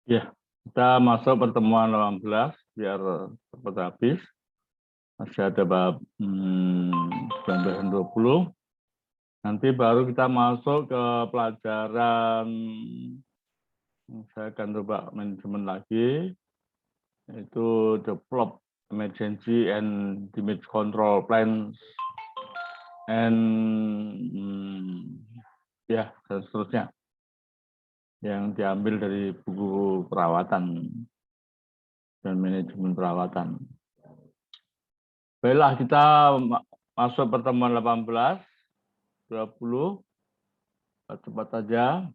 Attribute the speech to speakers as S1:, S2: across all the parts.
S1: Ya, kita masuk pertemuan 18 biar cepat habis. Masih ada bab 19 dan 20. Nanti baru kita masuk ke pelajaran, saya akan coba manajemen lagi, yaitu develop emergency and damage control plans and ya dan seterusnya yang diambil dari buku perawatan dan manajemen perawatan. Baiklah, kita masuk pertemuan 18, 20, cepat saja.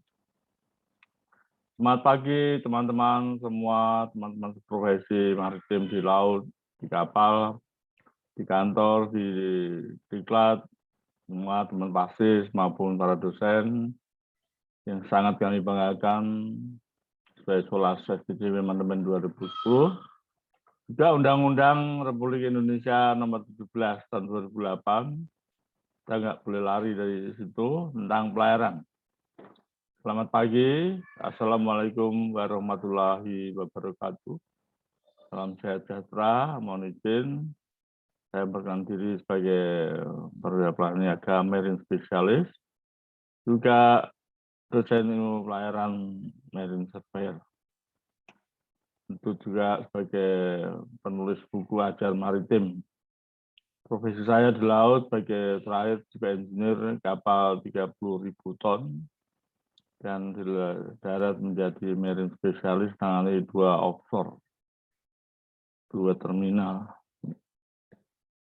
S1: Selamat pagi teman-teman semua, teman-teman profesi maritim di laut, di kapal, di kantor, di diklat, semua teman pasis maupun para dosen yang sangat kami banggakan sebagai Solas SPC Manajemen 2010. Juga Undang-Undang Republik Indonesia Nomor 17 Tahun 2008. Kita nggak boleh lari dari situ tentang pelayaran. Selamat pagi. Assalamualaikum warahmatullahi wabarakatuh. Salam sehat sejahtera. Mohon izin, saya memperkenalkan diri sebagai perwira niaga marine spesialis, juga dosen ilmu pelayaran marine surveyor. Tentu juga sebagai penulis buku ajar maritim. Profesi saya di laut sebagai terakhir juga engineer kapal 30.000 ton. Dan di darat menjadi marine spesialis tangani 2 offshore, 2 terminal,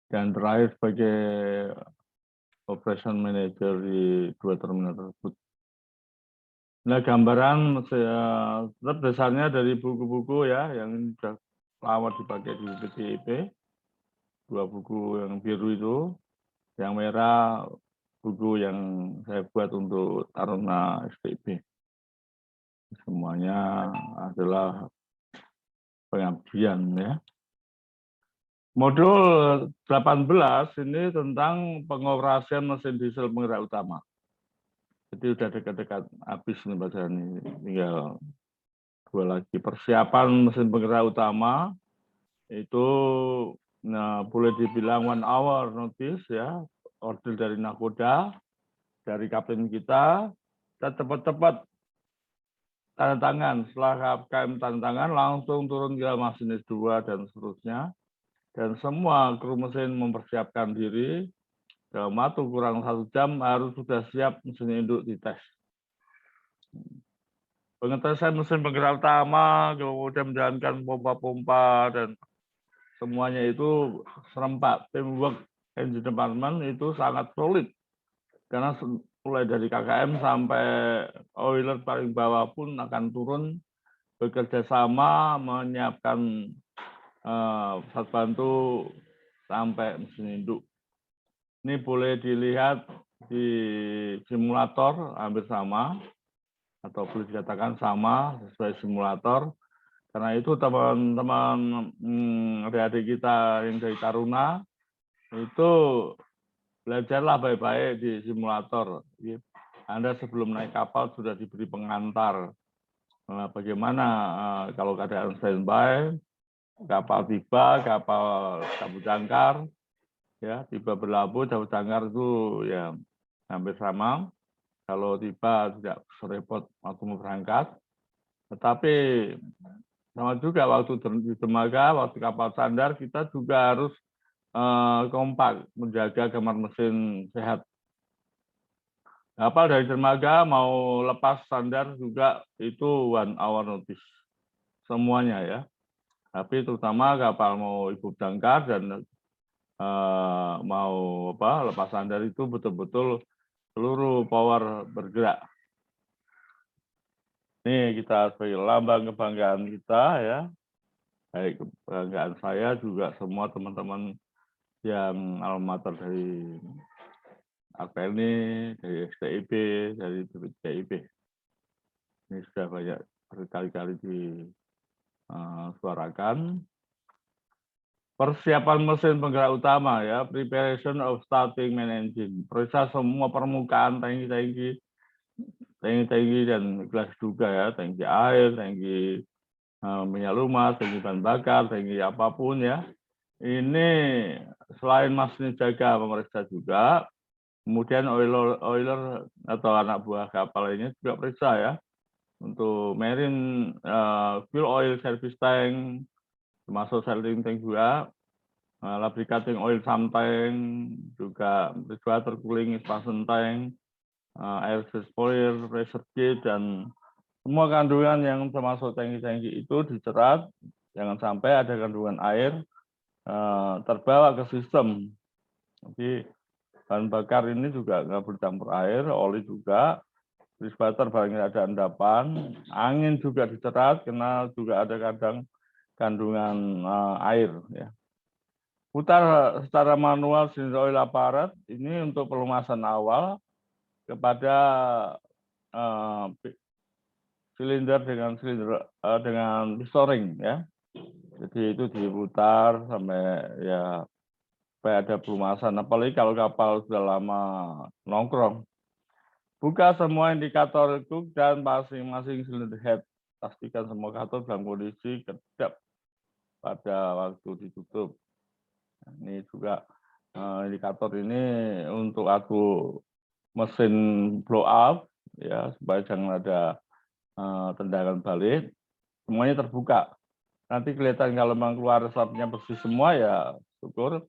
S1: dan terakhir sebagai operation manager di 2 terminal tersebut. Nah, gambaran tetap dasarnya dari buku-buku ya yang sudah lama dipakai di PTIP, 2 buku yang biru itu, yang merah buku yang saya buat untuk Taruna STIP. Semuanya adalah pengabdian ya. Modul 18 ini tentang pengoperasian mesin diesel penggerak utama. Jadi sudah dekat-dekat habis nih bacaan ini. Tinggal 2 lagi. Persiapan mesin penggerak utama itu boleh dibilang 1 hour notice ya. Order dari nakoda, dari kapten kita cepat-cepat tanda tangan. Setelah KM tanda tangan langsung turun ke masinis 2 dan seterusnya. Dan semua kru mesin mempersiapkan diri, dalam waktu kurang 1 jam harus sudah siap mesin induk dites. Pengetesan mesin penggerak utama, kemudian menjalankan pompa-pompa, dan semuanya itu serempak. Teamwork engine department itu sangat solid. Karena mulai dari KKM sampai oiler paling bawah pun akan turun bekerja sama menyiapkan pesawat bantu sampai mesin induk. Ini boleh dilihat di simulator hampir sama, atau boleh dikatakan sama sesuai simulator. Karena itu teman-teman adik-adik kita yang dari Taruna, itu belajarlah baik-baik di simulator. Anda sebelum naik kapal sudah diberi pengantar. Bagaimana kalau keadaan standby, kapal tiba, kapal cabut jangkar, ya tiba berlabuh, cabut jangkar itu ya hampir sama. Kalau tiba tidak serepot waktu mau berangkat, tetapi sama juga waktu di dermaga, waktu kapal sandar kita juga harus kompak menjaga kamar mesin sehat. Kapal dari dermaga mau lepas sandar juga itu 1 hour notice semuanya ya. Tapi terutama kapal mau ikut jangkar dan mau lepas sandar itu betul-betul seluruh power bergerak. Ini kita sebagai lambang kebanggaan kita ya, baik kebanggaan saya juga semua teman-teman yang alma mater dari APLNI, dari STIP, dari BPJIP. Ini sudah banyak berkali-kali disuarakan. Persiapan mesin penggerak utama ya, preparation of starting main engine. Periksa semua permukaan tangki-tangki tangki dan gelas juga ya, tangki air, tangki minyak lumas, tangki bahan bakar, tangki apapun ya. Ini selain masnya jaga pemeriksa juga, kemudian oiler atau anak buah kapal ini juga periksa ya untuk marine fuel oil service tank, termasuk sealing tank juga, lubricating oil sump tank, juga water cooling expansion tank, air spoiler, pressure gauge, dan semua kandungan yang termasuk tangki-tangki itu dicerat, jangan sampai ada kandungan air terbawa ke sistem. Jadi bahan bakar ini juga nggak bercampur air, oli juga, crispater barangnya ada endapan, angin juga dicerat karena juga ada kadang kandungan air. Ya. Putar secara manual cylinder oil aparat ini untuk pelumasan awal kepada silinder dengan pistoring ya. Jadi itu diputar sampai ya supaya ada pelumasan. Apalagi kalau kapal sudah lama nongkrong. Buka semua indikator hook dan masing-masing silinder head. Pastikan semua indikator dalam kondisi kedap pada waktu ditutup. Ini juga indikator ini untuk aku mesin blow up ya supaya jangan ada tendangan balik. Semuanya terbuka. Nanti kelihatan kalau memang keluar asapnya bersih semua ya syukur.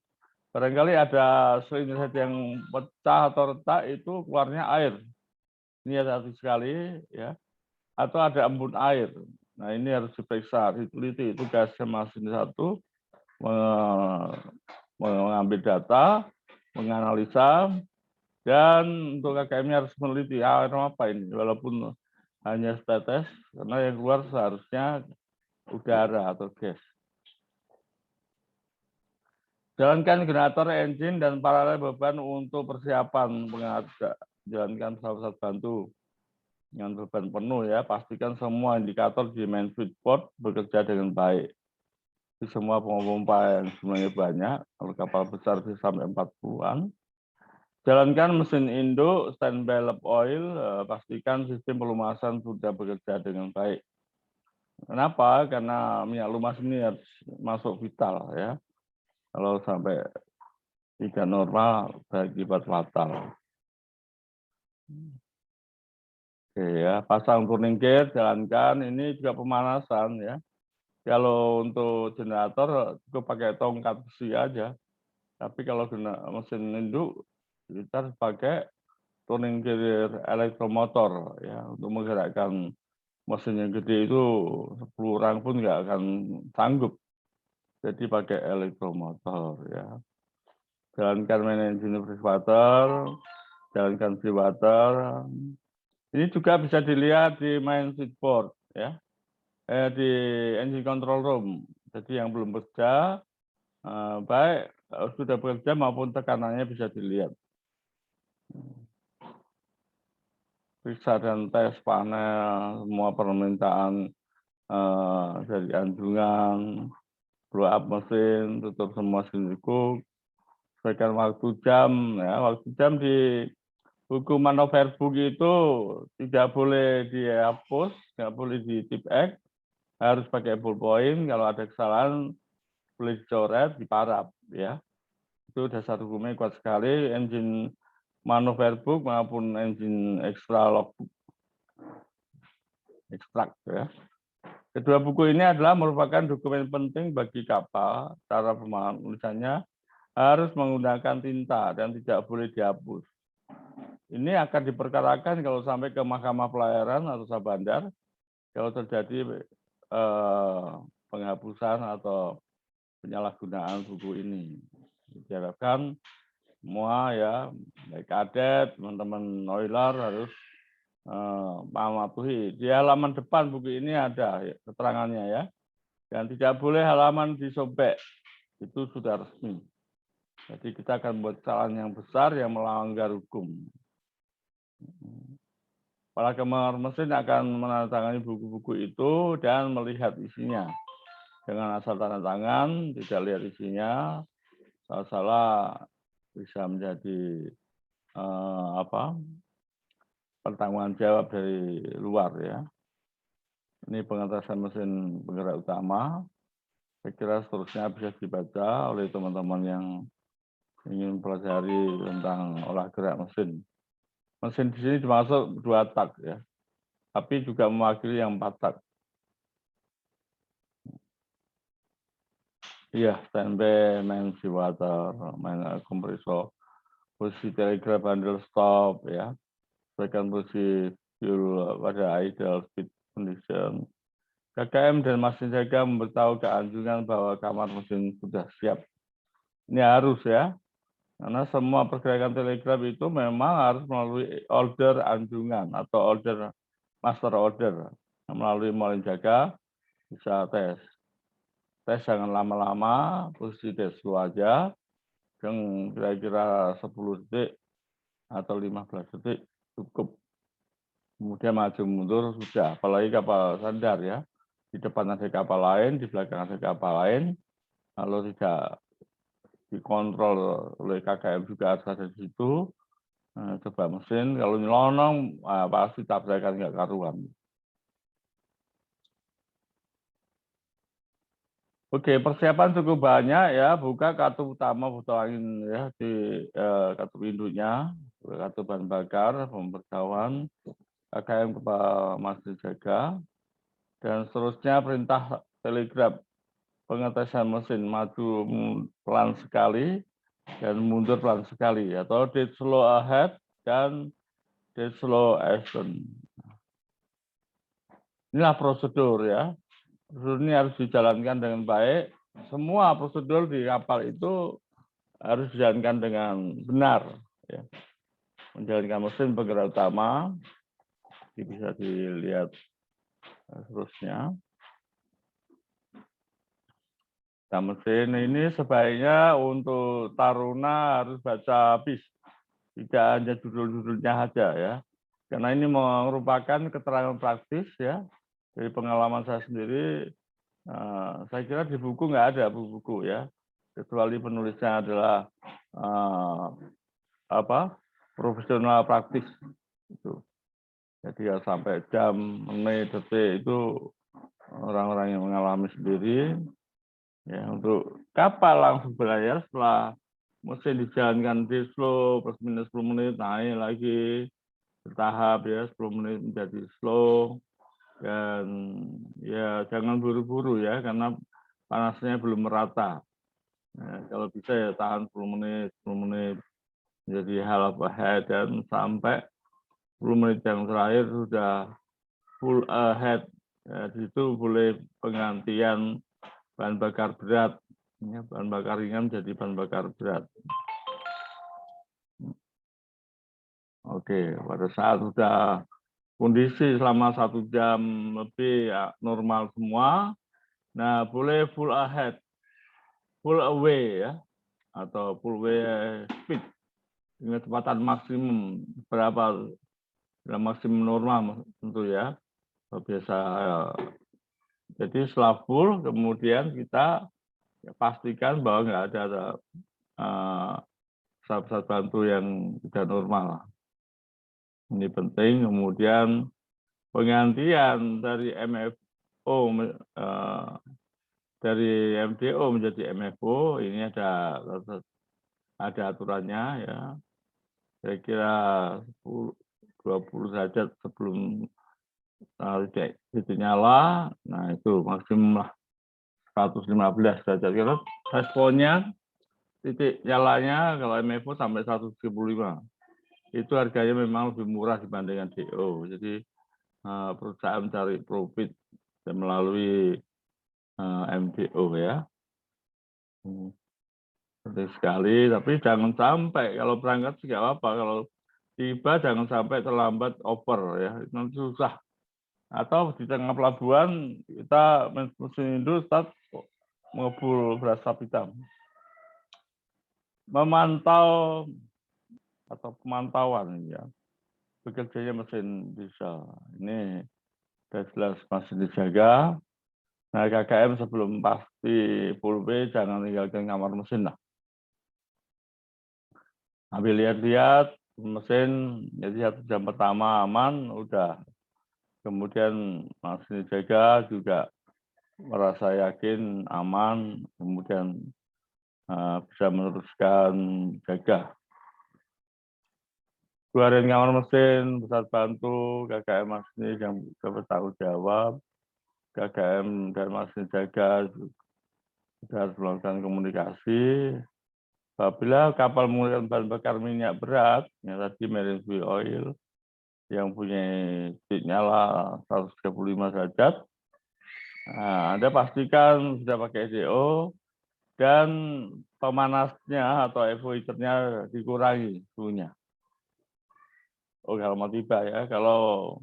S1: Barangkali ada silinder head yang pecah atau retak itu keluarnya air. Ini hati sekali ya. Atau ada embun air. Nah ini harus diperiksa, diteliti. Itu gasnya mesin satu mengambil data, menganalisa, dan untuk KKM-nya harus meneliti air apa ini, walaupun hanya setetes, karena yang keluar seharusnya udara atau gas. Jalankan generator engine dan paralel beban untuk persiapan pengadaan. Jalankan pesawat bantu dengan beban penuh ya. Pastikan semua indikator di main switchboard bekerja dengan baik. Di semua pompa yang sebenarnya banyak, kalau kapal besar bisa sampai 40-an. Jalankan mesin induk, standby lap oil, pastikan sistem pelumasan sudah bekerja dengan baik. Kenapa? Karena minyak lumas ini harus masuk vital ya. Kalau sampai tidak normal, berakibat fatal. Oke ya, pasang turning gear, jalankan. Ini juga pemanasan ya. Kalau untuk generator cukup pakai tongkat besi aja. Tapi kalau mesin induk kita harus pakai turning gear elektromotor ya untuk menggerakkan mesin yang gede itu 10 orang pun nggak akan sanggup. Jadi pakai elektromotor ya. Jalankan main engine free water, jalankan free water. Ini juga bisa dilihat di main switchboard ya. Di engine control room. Jadi yang belum bekerja baik sudah bekerja maupun tekanannya bisa dilihat. Periksa dan tes panel, semua permintaan dari anjungan, blow up mesin, tutup semua sindikuk, sesuaikan waktu jam. Ya, waktu jam di buku Manoverbook itu tidak boleh dihapus, nggak boleh di tip X, harus pakai ballpoint. Kalau ada kesalahan boleh dicoret, diparap. Ya, itu dasar hukumnya kuat sekali. Engine Manoverbook maupun engine extra logbook, ekstrak ya. Kedua buku ini adalah merupakan dokumen penting bagi kapal. Cara penulisannya harus menggunakan tinta dan tidak boleh dihapus. Ini akan diperkarakan kalau sampai ke Mahkamah Pelayaran atau Sabandar kalau terjadi penghapusan atau penyalahgunaan buku ini. Diharapkan semua ya, baik kadet, teman-teman oiler harus mematuhi. Di halaman depan buku ini ada keterangannya ya. Dan tidak boleh halaman disobek. Itu sudah resmi. Jadi kita akan buat kesalahan yang besar yang melanggar hukum. Para kemar mesin akan menandatangani buku-buku itu dan melihat isinya. Dengan asal tanda tangan, tidak lihat isinya, salah-salah bisa menjadi pertanggungan jawab dari luar ya. Ini pengetesan mesin penggerak utama. Saya kira seterusnya bisa dibaca oleh teman-teman yang ingin pelajari tentang olah gerak mesin. Mesin di sini termasuk 2 tak ya, tapi juga mewakili yang 4 tak. Iya, standby, main seawater, main kompresor, posisi telegraph handle stop ya, sesuaikan posisi fuel pada ideal speed condition. KKM dan mesin jaga memberitahu ke anjungan bahwa kamar mesin sudah siap. Ini harus ya, karena semua pergerakan telegraf itu memang harus melalui order anjungan atau order master order. Melalui mesin jaga bisa tes. Tes jangan lama-lama, posisi tes dulu aja, yang kira-kira 10 detik atau 15 detik cukup. Kemudian maju mundur sudah, apalagi kapal sandar ya. Di depan ada kapal lain, di belakang ada kapal lain, kalau tidak dikontrol oleh KKM juga harus ada di situ. Coba mesin, kalau nyelonong pasti tabrakan nggak karuan. Oke, persiapan cukup banyak ya. Buka kartu utama foto angin ya di kartu induknya, kartu bahan bakar, pemberitahuan, KKM kepala masjid jaga, dan seterusnya perintah telegraf pengetesan mesin maju pelan sekali dan mundur pelan sekali atau dead slow ahead dan dead slow action. Inilah prosedur ya. Prosedur ini harus dijalankan dengan baik. Semua prosedur di kapal itu harus dijalankan dengan benar. Ya. Menjalankan mesin penggerak utama, ini bisa dilihat seterusnya. Nah, mesin ini sebaiknya untuk taruna harus baca bis, tidak hanya judul-judulnya saja ya. Karena ini merupakan keterangan praktis ya. Dari pengalaman saya sendiri, saya kira di buku nggak ada buku-buku ya, kecuali penulisnya adalah profesional praktis itu. Jadi ya sampai jam, menit, detik itu orang-orang yang mengalami sendiri. Ya, untuk kapal langsung berlayar setelah mesin dijalankan di slow plus minus 10 menit naik lagi bertahap ya 10 menit menjadi slow, dan ya jangan buru-buru ya karena panasnya belum merata. Nah, kalau bisa ya tahan 10 menit menjadi half ahead dan sampai 10 menit yang terakhir sudah full ahead. Ya, di situ boleh penggantian bahan bakar berat. Ya, bahan bakar ringan jadi bahan bakar berat. Oke, pada saat sudah kondisi selama 1 jam lebih ya, normal semua, nah boleh full ahead, full away ya, atau full away speed dengan kecepatan maksimum berapa, maksimum normal tentu ya, biasa. Jadi setelah full kemudian kita pastikan bahwa nggak ada pesawat bantu yang tidak normal. Ini penting. Kemudian penggantian dari MFO dari MDO menjadi MFO ini ada aturannya ya. Saya kira 20 derajat sebelum itu nyala. Nah itu maksimum lah 115 derajat. Karena responnya titik nyalanya kalau MFO sampai 175. Itu harganya memang lebih murah dibandingkan DO. Jadi perusahaan mencari profit melalui MDO ya. Penting sekali, tapi jangan sampai kalau berangkat sih nggak apa-apa. Kalau tiba jangan sampai terlambat over ya, nanti susah. Atau di tengah pelabuhan kita mesin induk start ngebul berasap hitam. Memantau atau pemantauan ya, bekerjanya mesin diesel ini sudah jelas masih dijaga. Nah, KKM sebelum pasti full W jangan tinggalkan kamar mesin lah. Ambil lihat-lihat mesin, jadi 1 jam pertama aman, udah. Kemudian mesin jaga juga merasa yakin aman, kemudian bisa meneruskan jaga. Keluarin kamar mesin, pesawat bantu, KKM masinis yang bertanggung jawab, KKM dan masinis jaga juga harus melakukan komunikasi. Apabila kapal menggunakan bahan bakar minyak berat, yang tadi marine fuel oil, yang punya titik nyala 135 derajat, Anda pastikan sudah pakai DO, dan pemanasnya atau evaporatornya dikurangi suhunya. Oh, kalau mau tiba ya, kalau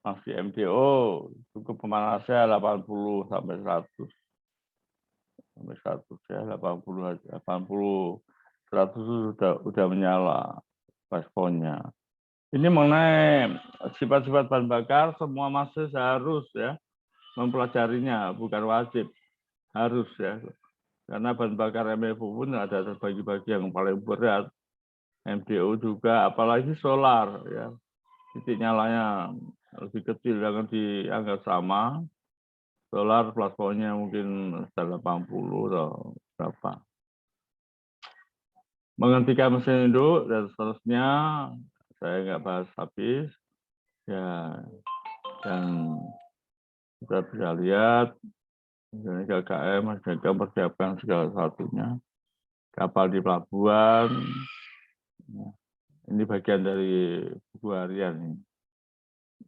S1: masih MDO cukup pemanasnya 80 sampai 100. Sampai 100 ya, 80 aja. 80 100 sudah menyala responnya. Ini mengenai sifat-sifat bahan bakar, semua masih harus ya mempelajarinya, bukan wajib, harus ya. Karena bahan bakar MFO pun ada terbagi-bagi yang paling berat, MDO juga, apalagi solar ya, titik nyalanya lebih kecil, jangan dianggap sama. Solar plafonnya mungkin 80 atau berapa. Menghentikan mesin induk dan seterusnya, saya nggak bahas habis ya, dan kita bisa lihat ini KKM sudah mempersiapkan segala sesuatunya, kapal di pelabuhan, ini bagian dari buku harian ini.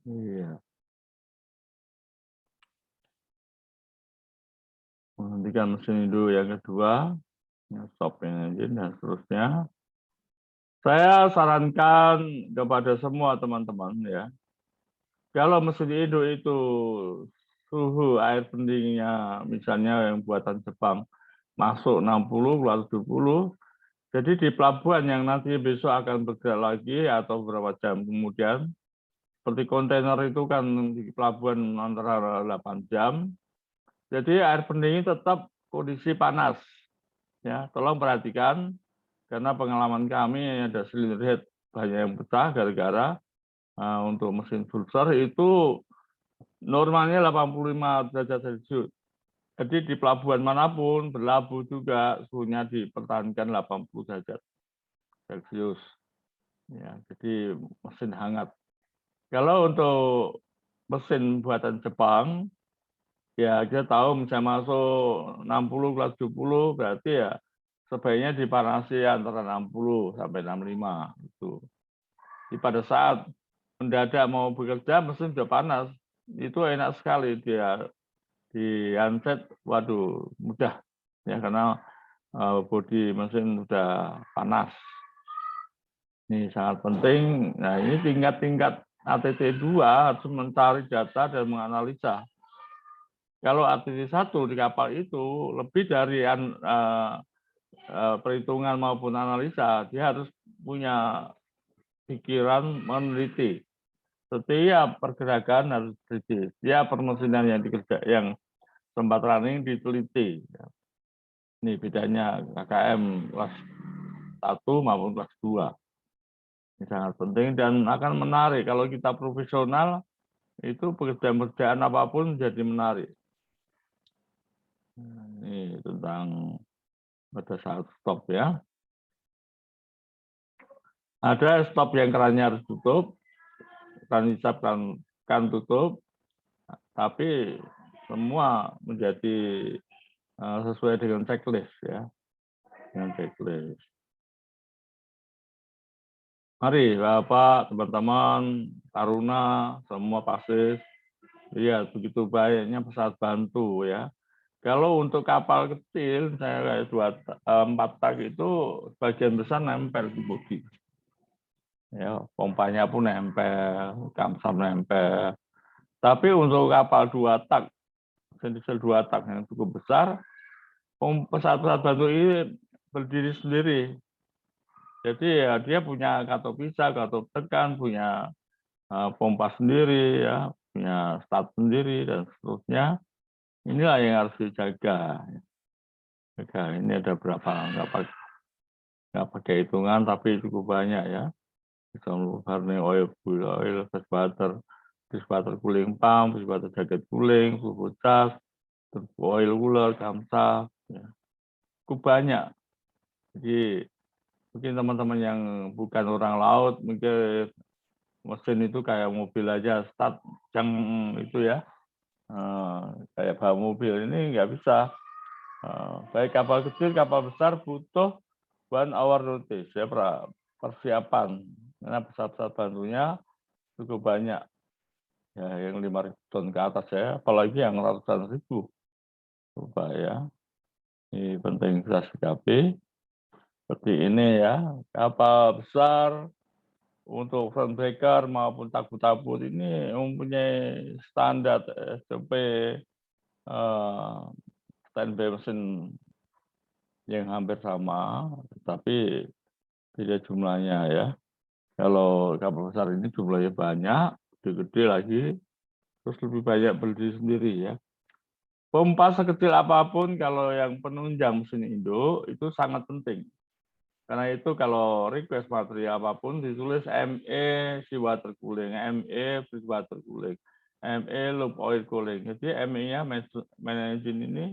S1: Iya. Menghentikan mesin induk yang kedua, stop engine dan seterusnya. Saya sarankan kepada semua teman-teman ya, kalau mesin induk itu suhu air pendingnya misalnya yang buatan Jepang masuk 60 keluar 70, jadi di pelabuhan yang nanti besok akan bergerak lagi atau beberapa jam kemudian, seperti kontainer itu kan di pelabuhan antara 8 jam, jadi air pendingnya tetap kondisi panas. Ya, tolong perhatikan karena pengalaman kami ada silinder head banyak yang pecah gara-gara untuk mesin Sulzer itu normalnya 85 derajat Celcius. Jadi di pelabuhan manapun berlabuh juga suhunya dipertahankan 80 derajat Celcius. Ya, jadi mesin hangat. Kalau untuk mesin buatan Jepang, ya kita tahu misalnya masuk 60 kelas 70 berarti ya sebaiknya dipanasi antara 60 sampai 65 itu. Jadi pada saat mendadak mau bekerja mesin sudah panas, itu enak sekali dia di handset, waduh mudah ya karena bodi mesin sudah panas. Ini sangat penting. Nah ini tingkat-tingkat ATT2 harus mencari data dan menganalisa. Kalau ATT1 di kapal itu lebih dari perhitungan maupun analisa, dia harus punya pikiran meneliti. Setiap pergerakan harus diteliti. Setiap permesinan yang tempat running diteliti. Ini bedanya KKM kelas 1 maupun kelas 2. Ini sangat penting dan akan menarik. Kalau kita profesional, itu pekerjaan apapun jadi menarik. Ini tentang pada saat stop ya. Ada stop yang kerannya harus tutup, kan hisap kan tutup, tapi semua menjadi sesuai dengan checklist ya, dengan checklist. Mari Bapak, teman-teman, Taruna, semua pasis, lihat begitu baiknya pesawat bantu ya. Kalau untuk kapal kecil, saya kayak 4 tak itu sebagian besar nempel di bodi. Ya, pompanya pun nempel, kamsam nempel. Tapi untuk kapal 2 tak, diesel 2 tak yang cukup besar, pesawat-pesawat bantu ini berdiri sendiri. Jadi ya dia punya katup pisah, katup tekan, punya pompa sendiri, ya, punya start sendiri dan seterusnya. Inilah yang harus dijaga. Ini ada berapa kapal nggak pakai hitungan tapi cukup banyak ya. Misalnya burning oil, fuel oil, fast butter, cooling pump, butter jacket cooling, bubuk cas, oil cooler, kamsa, ya. Cukup banyak. Jadi mungkin teman-teman yang bukan orang laut mungkin mesin itu kayak mobil aja start yang itu ya, kayak bawa mobil ini nggak bisa. Baik kapal kecil, kapal besar butuh 1 hour notice ya, persiapan. Karena pesawat-pesawat bantunya cukup banyak. Ya, yang 5.000 ton ke atas ya, apalagi yang ratusan ribu. Coba ya, ini penting kita sikapi. Seperti ini ya, kapal besar untuk front breaker maupun tabut-tabut ini mempunyai standar SOP standby mesin yang hampir sama, tapi beda jumlahnya ya. Kalau kapal besar ini jumlahnya banyak, gede-gede lagi, terus lebih banyak berdiri sendiri ya. Pompa sekecil apapun kalau yang penunjang mesin induk itu sangat penting. Karena itu kalau request material apapun ditulis ME seawater cooling, ME water cooling, ME loop oil cooling. Jadi ME-nya main engine ini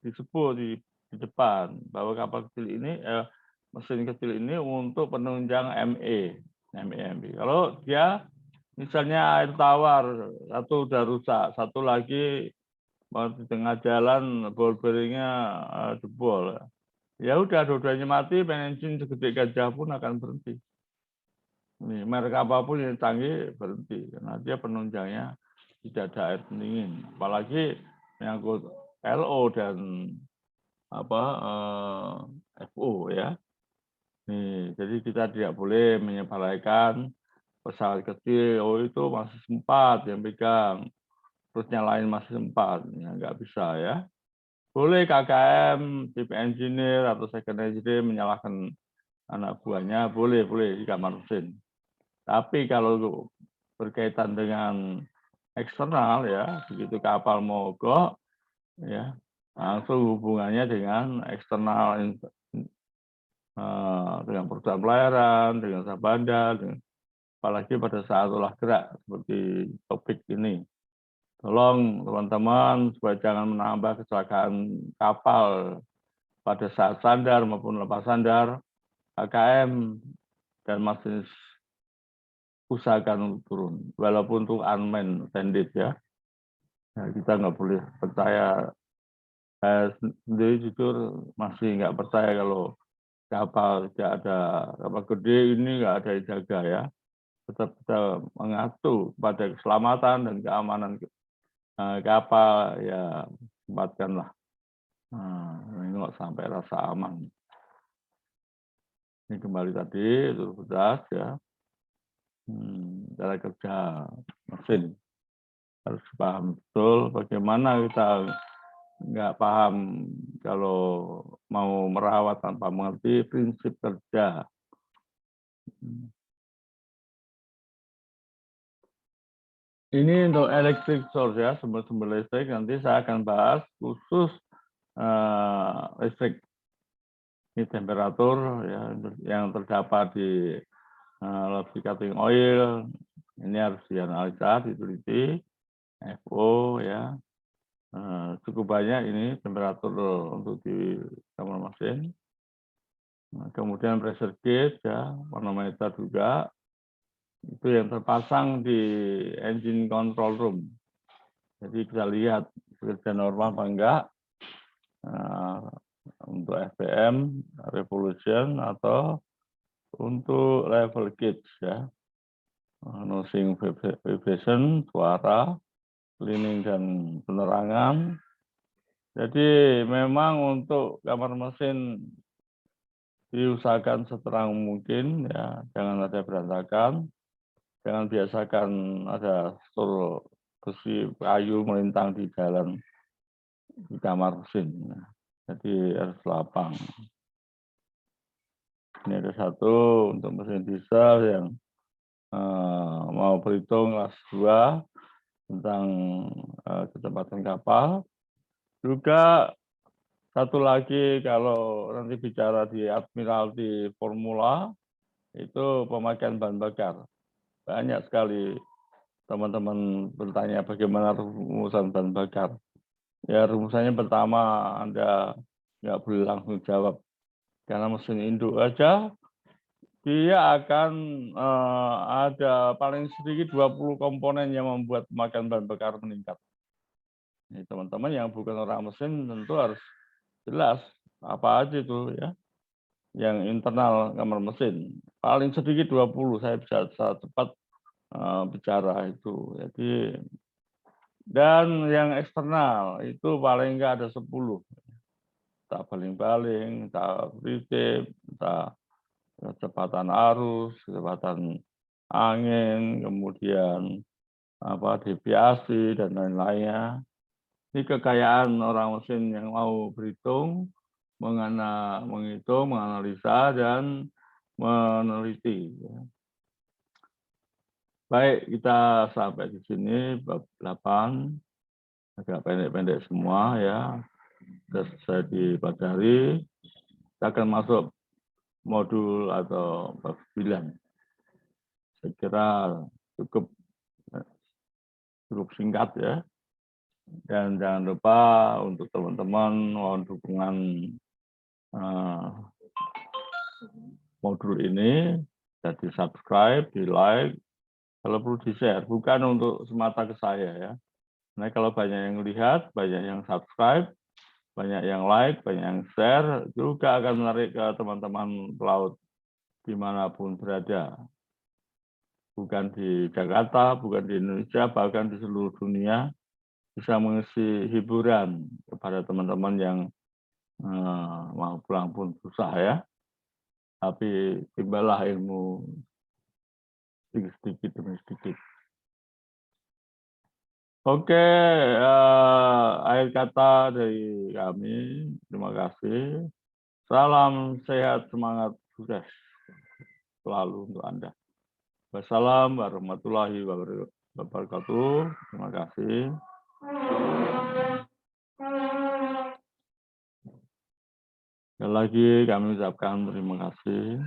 S1: disebut di depan bahwa kapal kecil ini mesin kecil ini untuk penunjang ME. Kalau dia misalnya air tawar satu udah rusak, satu lagi di tengah jalan ball bearingnya jebol. Ya udah, dua-duanya mati, main engine segede gajah pun akan berhenti. Ini merek apapun yang canggih berhenti karena dia penunjangnya tidak ada air pendingin. Apalagi menyangkut LO dan FO ya. Nih, jadi kita tidak boleh menyepelekan pesawat kecil. Oh itu masih sempat yang pegang, terus nyalain masih sempat, ya nggak bisa ya. Boleh KKM, chief engineer atau second engineer menyalahkan anak buahnya, boleh di kamar mesin. Tapi kalau berkaitan dengan eksternal ya, begitu kapal mogok ya, langsung hubungannya dengan eksternal, dengan perusahaan pelayaran, dengan usaha bandar, apalagi pada saat olah gerak seperti topik ini. Tolong teman-teman supaya jangan menambah kecelakaan kapal pada saat sandar maupun lepas sandar, KKM dan masinis usahakan untuk turun, walaupun itu unmanned bandit ya. Nah, kita nggak boleh percaya. Saya sendiri jujur masih nggak percaya kalau kapal tidak ada, kapal gede ini nggak ada yang jaga ya. Tetap kita mengatur pada keselamatan dan keamanan kapal ya, sempatkanlah. Ini nggak sampai rasa aman. Ini kembali tadi itu pedas ya. Cara kerja mesin harus paham betul. Bagaimana kita nggak paham kalau mau merawat tanpa mengerti prinsip kerja. Ini untuk electric source ya, sumber-sumber listrik. Nanti saya akan bahas khusus listrik. Ini temperatur ya, yang terdapat di lobby cutting oil. Ini harus dianalisa, diteliti. FO ya, cukup banyak ini temperatur untuk di kamar mesin. Kemudian pressure gauge ya, manometer juga. Itu yang terpasang di engine control room. Jadi kita lihat bekerja normal apa enggak untuk FPM, revolution atau untuk level gauge ya. Nosing vibration, suara, cleaning dan penerangan. Jadi memang untuk kamar mesin diusahakan seterang mungkin ya, jangan ada berantakan, jangan biasakan ada stor besi kayu melintang di jalan di kamar mesin. Jadi harus lapang. Ini ada satu untuk mesin diesel yang mau berhitung kelas 2 tentang kecepatan kapal. Juga Satu lagi, kalau nanti bicara di Admiralty Formula, itu pemakaian bahan bakar. Banyak sekali teman-teman bertanya bagaimana rumusan bahan bakar. Ya, rumusannya pertama, Anda nggak boleh langsung jawab. Karena mesin induk aja, dia akan ada paling sedikit 20 komponen yang membuat pemakaian bahan bakar meningkat. Ini teman-teman yang bukan orang mesin tentu harus jelas apa aja itu ya. Yang internal kamar mesin. Paling sedikit 20, saya bisa cepat bicara itu. Jadi, dan yang eksternal itu paling enggak ada 10. Entah baling-baling, entah pritip, entah kecepatan arus, kecepatan angin, kemudian deviasi dan lain-lainnya. Ini kekayaan orang mesin yang mau berhitung, menghitung, menganalisa dan meneliti. Baik, kita sampai di sini bab 8, agak pendek-pendek semua ya. Sudah selesai dipelajari. Kita akan masuk modul atau bab 9. Saya kira cukup singkat ya. Dan jangan lupa untuk teman-teman mohon dukungan modul ini, bisa di-subscribe, di-like, kalau perlu di-share, bukan untuk semata ke saya ya. Nah, kalau banyak yang lihat, banyak yang subscribe, banyak yang like, banyak yang share, juga akan menarik ke teman-teman pelaut dimanapun berada. Bukan di Jakarta, bukan di Indonesia, bahkan di seluruh dunia, bisa mengisi hiburan kepada teman-teman yang mau pulang pun susah ya. Tapi timbalah ilmu sedikit demi sedikit. Oke, akhir kata dari kami. Terima kasih. Salam sehat, semangat, sukses selalu untuk Anda. Wassalamualaikum warahmatullahi wabarakatuh. Terima kasih. Sekali lagi kami ucapkan terima kasih.